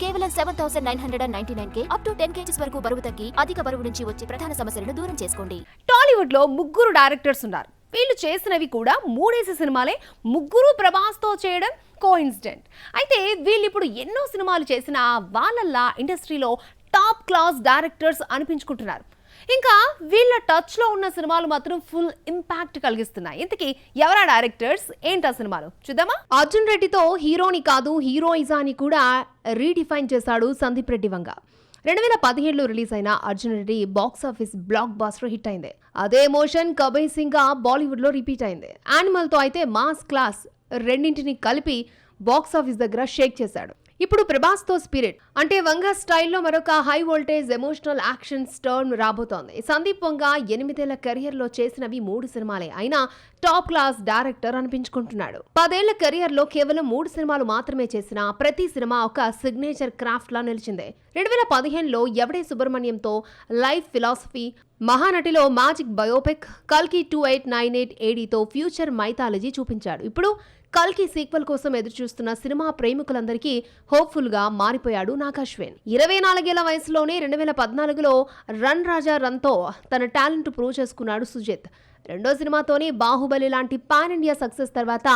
కేవలం 7,999K up to 10 kgs వరకు బరువు తగ్గి అధిక బరువు నుంచి వచ్చే ప్రధాన సమస్యలను దూరం చేసుకోండి. టాలీవుడ్ లో ముగ్గురు డైరెక్టర్స్ ఉన్నారు. వీళ్ళు చేసినవి కూడా మూడేసి సినిమాలే. ముగ్గురు ప్రభాస్ తో చేయడం కోఇన్సిడెంట్. అయితే వీళ్ళు ఇప్పుడు ఎన్నో సినిమాలు చేసినా వాళ్ళల్లా ఇండస్ట్రీలో టాప్ క్లాస్ డైరెక్టర్స్ అనిపించుకుంటున్నారు. ఇంకా వీళ్ళ టచ్ లో ఉన్న సినిమాలు మాత్రం ఫుల్ ఇంపాక్ట్ కలిగిస్తున్నాయి. ఇంతకీ ఎవరా డైరెక్టర్స్, ఏంటా సినిమాలు చూద్దామా? అర్జున్ రెడ్డితో హీరోని కాదు హీరోయిజాని కూడా రీడిఫైన్ చేశాడు సందీప్ రెడ్డి వంగ. 2017లో రిలీజ్ అయిన Arjun Reddy box office blockbuster hit అయింది. అదే ఎమోషన్ కబీర్ సింగ్ గా బాలీవుడ్ లో రిపీట్ అయింది. యానిమల్ తో అయితే మాస్ క్లాస్ రెండింటిని కలిపి బాక్స్ ఆఫీస్ దగ్గర షేక్ చేశాడు. ఇప్పుడు ప్రభాస్ తో స్పిరిట్ అంటే వంగ స్టైల్లో మరొక high voltage emotional action stern రాబోతోంది. సందీప్ వంగ 8 ఏళ్ల కెరియర్ లో చేసినవి 3 సినిమాలే అయినా టాప్ క్లాస్ డైరెక్టర్ అనిపించుకుంటున్నాడు. 10 ఏళ్ల కెరియర్ లో కేవలం 3 సినిమాలు మాత్రమే చేసిన ప్రతి సినిమా ఒక సిగ్నేచర్ క్రాఫ్ట్ లా నిలిచింది. 2015లో ఎవడే సుబ్రహ్మణ్యంతో లైఫ్ ఫిలాసఫీ, మహానటిలో మ్యాజిక్ బయోపిక్, కల్కి 2898 ఏడీతో ఫ్యూచర్ మైథాలజీ చూపించాడు. ఇప్పుడు కల్కి సీక్వెల్ కోసం ఎదురుచూస్తున్న సినిమా ప్రేమికులందరికీ హోప్ఫుల్ గా మారిపోయాడు నాగ్ అశ్విన్. 24 ఏళ్ల వయసులోనే 2014లో రన్ రాజా రన్తో తన టాలెంట్ ప్రూవ్ చేసుకున్నాడు సుజిత్. రెండో సినిమాతోనే బాహుబలి లాంటి పాన్ ఇండియా సక్సెస్ తర్వాత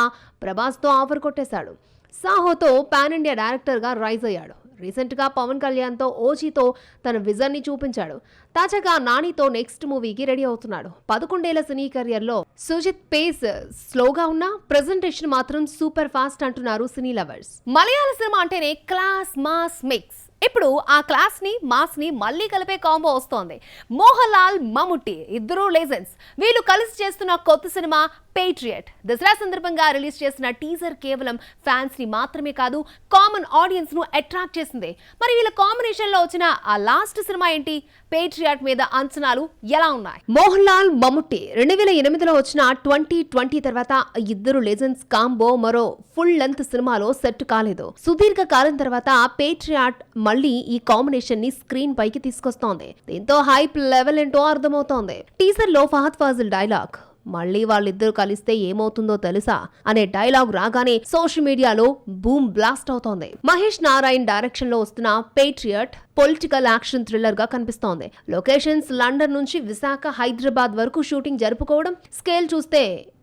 ప్రభాస్తో ఆఫర్ కొట్టేశాడు. సాహోతో పాన్ ఇండియా డైరెక్టర్ గా రైజ్ అయ్యాడు. రీసెంట్ గా పవన్ కళ్యాణ్ తో ఓజీతో తన విజన్ ని చూపించాడు. తాజాగా నానితో నెక్స్ట్ మూవీకి రెడీ అవుతున్నాడు. 11 ఏళ్ల సినీ కెరియర్ లో సుజిత్ పేస్ స్లోగా ఉన్నా ప్రెజెంటేషన్ మాత్రం సూపర్ ఫాస్ట్ అంటున్నారు సినీ లవర్స్. మలయాళ సినిమా అంటేనే క్లాస్ మాస్ మిక్స్. ఇప్పుడు ఆ క్లాస్ ని మాస్ ని మళ్ళీ కలిపే కాంబో వస్తోంది. మోహన్ లాల్, మమ్ముట్టి ఇద్దరు లెజెండ్స్. వీళ్ళు కలిసి చేస్తున్న కొత్త సినిమా పేట్రియట్. దసరా సందర్భంగా రిలీజ్ చేసిన టీజర్ కేవలం ఫ్యాన్స్ ని మాత్రమే కాదు కామన్ ఆడియన్స్ ను అట్రాక్ట్ చేసింది. మరి వీళ్ళ కాంబినేషన్ లో వచ్చిన ఆ లాస్ట్ సినిమా ఏంటి? పేట్రియట్ మీద అంచనాలు ఎలా ఉన్నాయి? మోహన్ లాల్, మమ్ముట్టి 2008లో వచ్చిన 2020 తర్వాత ఇద్దరు లెజెండ్స్ కాంబో మరో ఫుల్ లెంత్ సినిమాలో సెట్ కాలేదు. సుదీర్ఘ కాలం తర్వాత పేట్రియట్ మళ్ళీ ఈ కాంబినేషన్ ని స్క్రీన్ పైకి తీసుకొస్తోంది. దీంతో హైప్ లెవెల్ ఏంటో అర్థమవుతోంది. టీజర్ లో ఫహద్ ఫాజిల్ డైలాగ్ మళ్ళీ వాళ్ళిద్దరు కలిస్తే ఏమవుతుందో తెలుసా అనే డైలాగ్ రాగానే సోషల్ మీడియాలో బూమ్ బ్లాస్ట్ అవుతోంది. మహేష్ నారాయణ్ డైరెక్షన్ లో వస్తున్న పేట్రియట్ పొలిటికల్ యాక్షన్ థ్రిల్లర్ గా కనిపిస్తోంది. లొకేషన్స్ లండన్ నుంచి విశాఖ, హైదరాబాద్ వరకు షూటింగ్ జరుపుకోవడం, స్కేల్ చూస్తే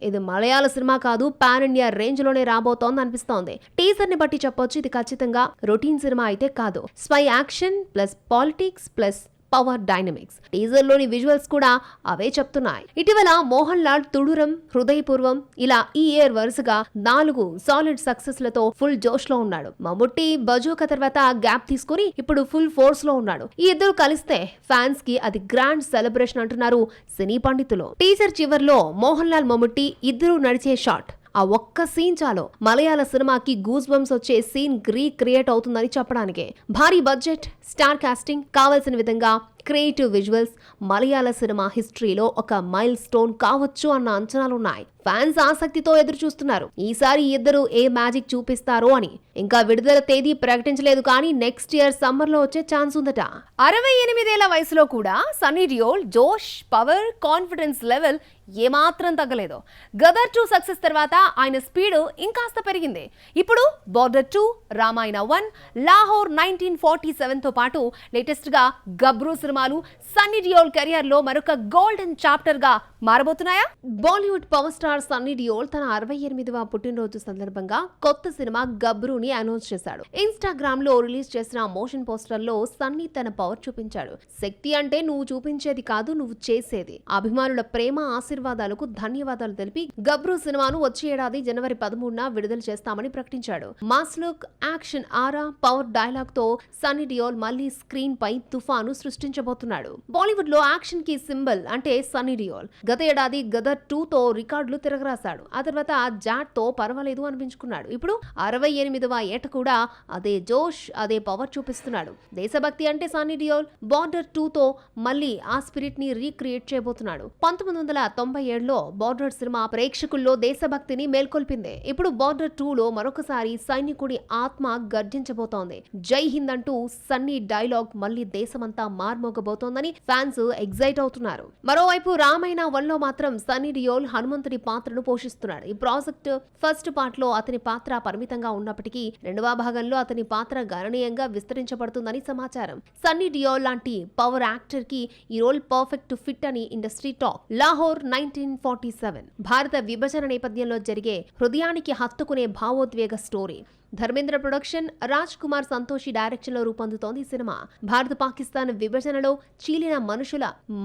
ఇది మలయాళ సినిమా కాదు పాన్ ఇండియా రేంజ్ లోనే రాబోతోంది అనిపిస్తోంది. టీజర్ ని బట్టి చెప్పొచ్చు ఇది ఖచ్చితంగా రొటీన్ సినిమా అయితే కాదు. Spy action plus politics plus power dynamics. Teaser లోని విజువల్స్ కూడా అవే చెప్తున్నాయి. ఇటీవల మోహన్ లాల్ తుడురం, హృదయపూర్వం ఇలా ఈ ఇయర్ వరుసగా 4 సాలిడ్ సక్సెస్ లతో ఫుల్ జోష్ లో ఉన్నాడు. మమ్ముట్టి బజోకా తర్వాత గ్యాప్ తీసుకుని ఇప్పుడు ఫుల్ ఫోర్స్ లో ఉన్నాడు. ఈ ఇద్దరు కలిస్తే ఫ్యాన్స్ కి అది గ్రాండ్ సెలబ్రేషన్ అంటున్నారు సినీ పండితులు. టీజర్ చివర్లో మోహన్ లాల్, మమ్ముట్టి ఇద్దరు నడిచే షాట్, ఆ ఒక్క సీన్ చాలు మలయాళ సినిమాకి గూస్ బంప్స్ వచ్చే సీన్ క్రియేట్ అవుతుందని చెప్పడానికి. భారీ బడ్జెట్, స్టార్ కాస్టింగ్, కావాల్సిన విధంగా క్రియేటివ్ విజువల్స్ మలయాళ సినిమా హిస్టరీలో ఒక మైల్ స్టోన్ కావచ్చు అన్న అంచనాలున్నాయి. ఫ్యాన్స్ ఆసక్తితో ఎదురు చూస్తున్నారు ఈసారి ఇద్దరు ఏ మ్యాజిక్ చూపిస్తారో అని. ఇంకా విడుదల తేదీ ప్రకటించలేదు కానీ నెక్స్ట్ ఇయర్ సమ్మర్ లో వచ్చే ఛాన్స్ ఉందట. 68 ఏళ్ల వయసులో కూడా సన్నీ డియోల్ జోష్, పవర్, కాన్ఫిడెన్స్ లెవెల్ ఏమాత్రం తగ్గలేదు. గదర్ 2 సక్సెస్ తర్వాత ఆయన స్పీడ్ ఇంకాస్త పెరిగింది. ఇప్పుడు బార్డర్ 2, రామాయణ 1, లాహోర్ 1947 తో పాటు లేటెస్ట్ గా గబ్రూ సినిమాలు సన్నీ డియోల్ కెరియర్ లో మరొక గోల్డెన్ చాప్టర్ గా మారబోతున్నాయా? బాలీవుడ్ పవర్ స్టార్ సన్నీ డియోల్ తన 68వ పుట్టినరోజు సందర్భంగా కొత్త సినిమా గబ్రూని అనౌన్స్ చేశాడు. ఇన్స్టాగ్రామ్ లో రిలీజ్ చేసిన మోషన్ పోస్టర్ లో సన్నీ తన పవర్ చూపించాడు. శక్తి అంటే నువ్వు చూపించేది కాదు, నువ్వు చేసేది. అభిమానుల ప్రేమ ఆశీర్వాదాలకు ధన్యవాదాలు తెలిపి గబ్రూ సినిమాను వచ్చే ఏడాది జనవరి 13న విడుదల చేస్తామని ప్రకటించాడు. మాస్ లుక్, యాక్షన్ ఆరా, పవర్ డైలాగ్ తో సన్నీ డియోల్ మళ్లీ స్క్రీన్ పై తుఫాను సృష్టించబోతున్నాడు. బాలీవుడ్ లో యాక్షన్ కి సింబల్ అంటే సన్నీ డియోల్. గత ఏడాది గదర్ 2తో రికార్డులు తిరగరాశాడు. ఆ తర్వాత జాట్ తో పర్వాలేదు అనిపించుకున్నాడు. ఇప్పుడు 68వ ఏట కూడా అదే జోష్, అదే పవర్ చూపిస్తున్నాడు. దేశభక్తి అంటే సన్నీ డియోల్. బార్డర్ 2తో మళ్ళీ ఆ స్పిరిట్ ని రీక్రియేట్ చేయబోతున్నాడు. 1997లో బార్డర్ సినిమా ప్రేక్షకుల్లో దేశభక్తిని మేల్కొల్పింది. ఇప్పుడు బార్డర్ 2లో మరొకసారి సైనికుడి ఆత్మ గర్జించబోతోంది. జై హింద్ అంటూ సన్నీ డైలాగ్ మళ్ళీ దేశమంతా మార్మోగబోతోందని ఫ్యాన్స్ ఎగ్జైట్ అవుతున్నారు. మరోవైపు రామాయణ 1లో మాత్రం సన్నీ డియోల్ హనుమంతుడి పాత్రను పోషిస్తున్నాడు. ఈ ప్రాజెక్ట్ ఫస్ట్ పార్ట్ లో అతని పాత్ర పరిమితంగా ఉన్నప్పటికీ రెండవ భాగంలో అతని పాత్ర గణనీయంగా విస్తరించబడుతుందని సమాచారం. సన్నీ డియోల్ లాంటి పవర్ యాక్టర్ కి ఈ రోల్ పర్ఫెక్ట్ ఫిట్ అని ఇండస్ట్రీ టాక్. లాహోర్ 1947 భారత విభజన నేపథ్యంలో జరిగే హృదయానికి హత్తుకునే భావోద్వేగ story. Dharmendra production, Raj Kumar Santoshi direction లో రూపొందుతోంది ఈ సినిమా. భారత పాకిస్తాన్ విభజనలో చీలిన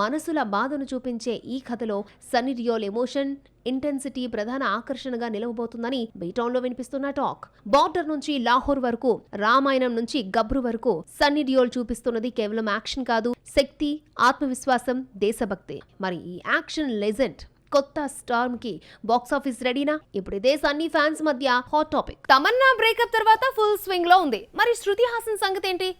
మనసుల బాధను చూపించే ఈ కథలో సన్నీ డియోల్ ఎమోషన్, ఇంటెన్సిటీ ప్రధాన ఆకర్షణగా నిలవబోతుందని బీటౌన్ లో వినిపిస్తున్న టాక్. బార్డర్ నుంచి లాహోర్ వరకు, రామాయణం నుంచి గబ్రు వరకు సన్నీ డియోల్ చూపిస్తున్నది కేవలం యాక్షన్ కాదు, శక్తి, ఆత్మవిశ్వాసం, దేశభక్తి. మరి ఈ యాక్షన్ లెజెండ్ కొత్త స్టార్మ్ కి బాక్సాఫీస్ రెడీనా? ఇప్పుడు ఇదే సన్నీ ఫ్యాన్స్ మధ్య హాట్ టాపిక్. తమన్నా బ్రేకప్ తర్వాత ఫుల్ స్వింగ్ లో ఉంది. మరి శృతి హాసన్ సంగతి ఏంటి?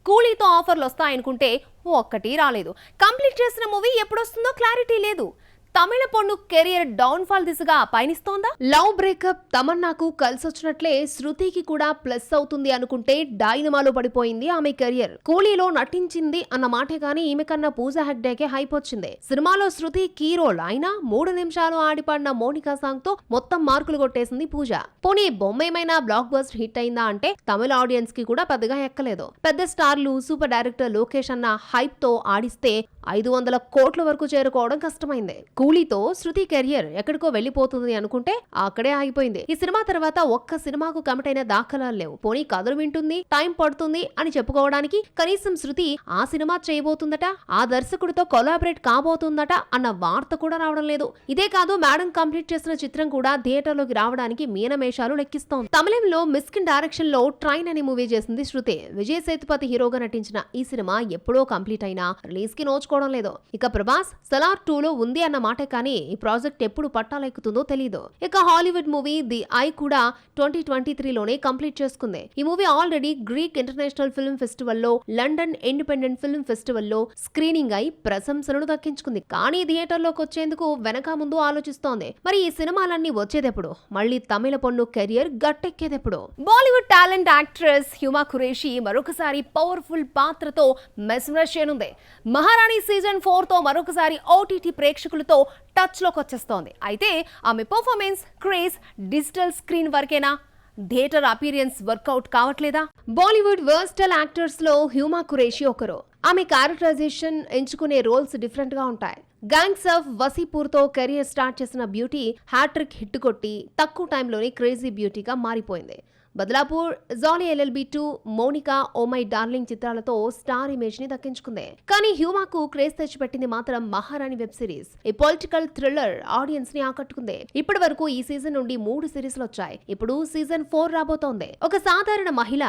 కూలీతో ఆఫర్లు వస్తాయనుకుంటే ఒక్కటి రాలేదు. కంప్లీట్ చేసిన మూవీ ఎప్పుడొస్తుందో క్లారిటీ లేదు. తమిళ పొన్ను కెరియర్ డౌన్ ఫాల్ దిశగా పయనిస్తోందా? లవ్ బ్రేకప్ తమన్నాకు కలిసొచ్చినట్లే శృతికి కూడా ప్లస్ అవుతుంది అనుకుంటే డైనమాలో పడిపోయింది ఆమె కెరియర్. కూలీలో నటించింది అన్న మాటే గానీ ఈమె కన్నా పూజా హెగ్డేకే హైప్ వచ్చింది. సినిమాలో శృతి కీ రోల్ అయినా 3 నిమిషాలు ఆడిపడిన మోనికా సాంగ్ తో మొత్తం మార్కులు కొట్టేసింది పూజ. పోనీ బొమ్మ ఏమైనా బ్లాక్ బస్టర్ హిట్ అయిందా అంటే తమిళ ఆడియన్స్ కి కూడా పెద్దగా ఎక్కలేదు. పెద్ద స్టార్లు, సూపర్ డైరెక్టర్ లోకేష్ అన్న హైప్ తో ఆడిస్తే 500 కోట్ల వరకు చేరుకోవడం కష్టమైంది. కూలీతో శృతి కెరియర్ ఎక్కడికో వెళ్లిపోతుంది అనుకుంటే అక్కడే ఆగిపోయింది. ఈ సినిమా తర్వాత ఒక్క సినిమాకు కమిట్ అయిన దాఖలాలు లేవు. పోనీ కథలు వింటుంది, టైం పడుతుంది అని చెప్పుకోవడానికి కనీసం శృతి ఆ సినిమా చేయబోతుందట, ఆ దర్శకుడితో కొలాబరేట్ కాబోతుందట అన్న వార్త కూడా రావడం లేదు. ఇదే కాదు, మేడం కంప్లీట్ చేసిన చిత్రం కూడా థియేటర్లోకి రావడానికి మీనమేషాలు లెక్కిస్తోంది. తమిళంలో మిస్కిన్ డైరెక్షన్ లో ట్రైన్ అనే మూవీ చేసింది శృతి. విజయ్ సేతుపతి హీరోగా నటించిన ఈ సినిమా ఎప్పుడో కంప్లీట్ అయినా రిలీజ్ కి నోచుకోవడం లేదు. ఇక ప్రభాస్ సలార్ 2 లో ఉంది అన్న మాటే కానీ ఈ ప్రాజెక్ట్ ఎప్పుడు పట్టాలెక్కుతుందో తెలియదు. ఇక హాలీవుడ్ మూవీ ది ఐ కూడా 2023 లోనే కంప్లీట్ చేసుకుంది. ఈ movie already Greek international film festival లో, లండన్ ఇండిపెండెంట్ ఫిల్మ్ ఫెస్టివల్ లో స్క్రీనింగ్ అయి ప్రశంసలను దక్కించుకుంది. కానీ థియేటర్ లోకి వచ్చేందుకు వెనక ముందు ఆలోచిస్తోంది. మరి ఈ సినిమాలన్నీ వచ్చేదెప్పుడు? మళ్ళీ తమిళ పొన్ను కెరియర్ గట్టెక్కేదెప్పుడు? Bollywood talent actress Huma Qureshi మరొకసారి పవర్ఫుల్ పాత్రతో మెస్మరైజ్ చేయనుంది. మహారాణి సీజన్ 4 తో మరొకసారి ఓటీటీ ప్రేక్షకులతో టచ్ లోకి వచ్చేస్తోంది. అయితే ఆమె పర్ఫార్మెన్స్, క్రేజ్ డిజిటల్ స్క్రీన్ వరకేనా? థియేటర్ అపీరియన్స్ వర్కౌట్ కావట్లేదా? బాలీవుడ్ వర్స్టల్ యాక్టర్స్ లో హ్యూమా ఖురేషి ఒకరు. ఆమె క్యారెక్టరైజేషన్, ఎంచుకునే రోల్స్ డిఫరెంట్ గా ఉంటాయి. గ్యాంగ్స్ ఆఫ్ వసీపూర్ తో కెరియర్ స్టార్ట్ చేసిన బ్యూటీ హ్యాట్రిక్ హిట్ కొట్టి తక్కువ టైంలోనే క్రేజీ బ్యూటీగా మారిపోయింది. Badlapur, Jolly LLB 2, Monica, O My Darling చిత్రాలతో స్టార్ ఇమేజ్ ని దక్కించుకుంది. కానీ హ్యూమాకు క్రేజ్ తెచ్చిపెట్టింది మాత్రం మహారాణి వెబ్ సిరీస్. ఈ పొలిటికల్ థ్రిల్లర్ ఆడియన్స్ ని ఆకట్టుకుంది. ఇప్పటి వరకు ఈ సీజన్ నుండి 3 సిరీస్లు వచ్చాయి. ఇప్పుడు సీజన్ 4 రాబోతోంది. ఒక సాధారణ మహిళ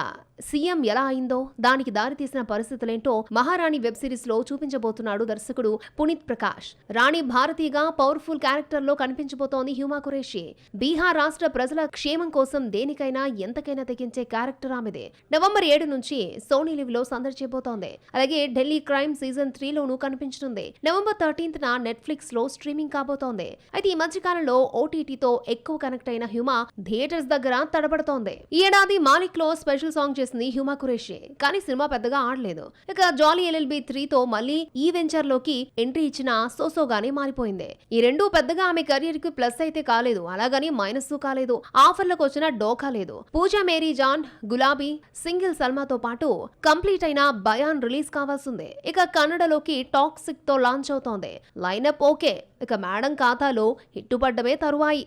సీఎం ఎలా అయిందో, దానికి దారితీసిన పరిస్థితులేంటో మహారాణి వెబ్ సిరీస్ లో చూపించబోతున్నాడు దర్శకుడు పునీత్ ప్రకాష్. రాణి భారతిగా పవర్ఫుల్ క్యారెక్టర్ లో కనిపించబోతోంది హ్యూమా ఖురేషి. బీహార్ రాష్ట్ర ప్రజల క్షేమం కోసం దేనికైనా ఎంతకైనా తెగించే క్యారెక్టర్ ఆమెదే. నవంబర్ 7 నుంచి సోనీ లివ్ లో సందడి చేయబోతోంది. అలాగే ఢిల్లీ క్రైమ్ సీజన్ 3 లోనూ కనిపించనుంది. నవంబర్ 13న నెట్ఫ్లిక్స్ లో స్ట్రీమింగ్ కాబోతోంది. అయితే ఈ మధ్యకాలంలో ఓటీటీతో ఎక్కువ కనెక్ట్ అయిన హ్యూమా థియేటర్స్ దగ్గర తడబడుతోంది. ఈ ఏడాది మాలిక్ లో స్పెషల్ సాంగ్ చేసింది హ్యూమా ఖురేషి. కానీ సినిమా పెద్దగా ఆడలేదు. ఇక జాలీ LLB 3 తో మళ్ళీ ఈ వెంచర్ లోకి ఎంట్రీ ఇచ్చిన సోసోగానే మారిపోయింది. ఈ రెండు పెద్దగా ఆమె కెరియర్ కి ప్లస్ అయితే కాలేదు, అలాగని మైనస్ కాలేదు. ఆఫర్లకు వచ్చిన డోకా లేదు. పూజా మేరీ జాన్, గులాబీ, సింగిల్ సల్మాతో పాటు కంప్లీట్ అయిన బయాన్ రిలీజ్ కావాల్సిందే. ఇక కన్నడలోకి టాక్సిక్ తో లాంచ్ అవుతోంది. లైనప్ ఓకే, ఇక మేడం ఖాతాలో హిట్టుపడ్డమే తరువాయి.